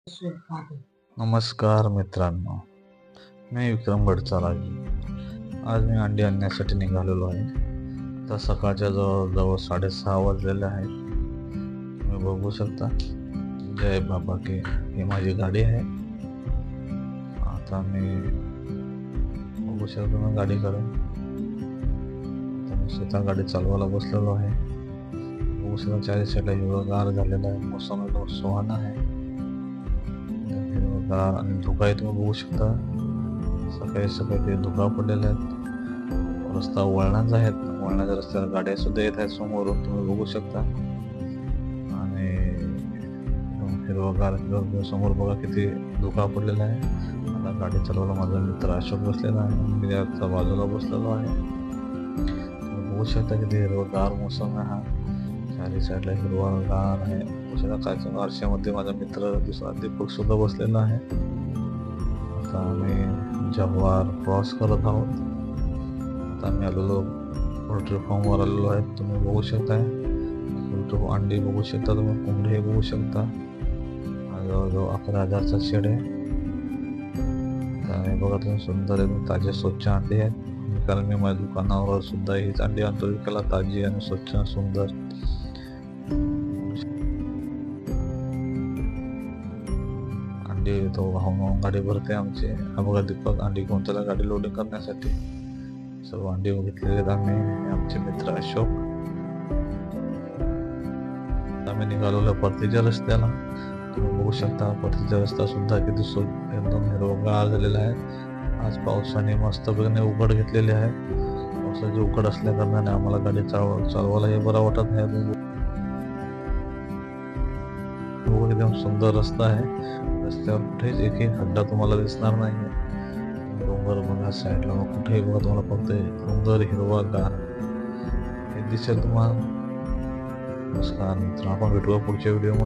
नमस्कार मित्रांनो, मी विक्रम भटचाराजी. आज मी अंडी आणण्यासाठी निघालेलो आहे. आता सकाळच्या जवळजवळ 6:30 वाजलेले आहेत. तुम्ही बघू शकता. जय बाबा की ही माझी गाडी आहे. आता मी बघू शकतो ना गाडीकडे. आता मी स्वतः गाडी चालवायला बसलेलो आहे. बघू शकता चारी साईडला हिरवगार झालेला आहे. मोसम एकदम सुहाना आहे आणि धुका तुम्ही बघू शकता. सकाळी सकाळी धुका पडलेले आहेत. रस्ता वळणाचा आहेत. वळणाच्या रस्त्यावर गाड्या सुद्धा येत आहेत समोरून, तुम्ही बघू शकता. आणि हिरवगार समोर बघा किती धुका पडलेला आहे. आता गाडी चालवायला माझा मित्र अशोक बसलेला आहे. मी त्याच्या बाजूला बसलेलो आहे. तुम्ही बघू शकता किती हिरवगार मोसम आहे. हा चारी साईडला हिरवगार आहे. आरशामध्ये माझा मित्र दुसरा दीपक सुद्धा बसलेला आहे. आता आम्ही जव्हार क्रॉस करत आहोत. आता आम्ही आलेलो पोल्ट्री फार्मवर आलेलो आहे. तुम्ही बघू शकता. पोल्ट्री अंडी बघू शकता तुम्ही. कोंबडी बघू शकता. जवळजवळ 11,000चा शेड आहे. आणि बघा तुम्ही सुंदर एकदम ताजे स्वच्छ अंडी आहेत. कारण मी माझ्या दुकानावर सुद्धा हीच अंडी आणतो विकायला, ताजी आणि स्वच्छ सुंदर. अंडी तो वाहून गाडी भरते आमची. हा बघा दीपक अंडी घेऊन त्याला गाडी लोडिंग करण्यासाठी सर्व अंडी बघितलेले आहेत आम्ही. आमचे मित्र अशोक. आम्ही निघालो परतीच्या रस्त्याला. तुम्ही बघू शकता परतीचा रस्ता सुद्धा किती एकदम हिरवगार झालेला आहे. आज पावसाने मस्तपणे उघड घेतलेली आहे. पावसाची उघड असल्या कारणाने आम्हाला गाडी चालवायला हे बरं वाटत नाही. एकदम सुंदर रस्ता आहे. रस्त्यावर कुठेच एकही खड्डा तुम्हाला दिसणार नाही. डोंगर बघा साईडला, कुठेही बघा तुम्हाला फक्त सुंदर हिरवागार हे दिसेल तुम्हाला. नमस्कार मित्र, आपण भेटूया पुढच्या व्हिडिओ.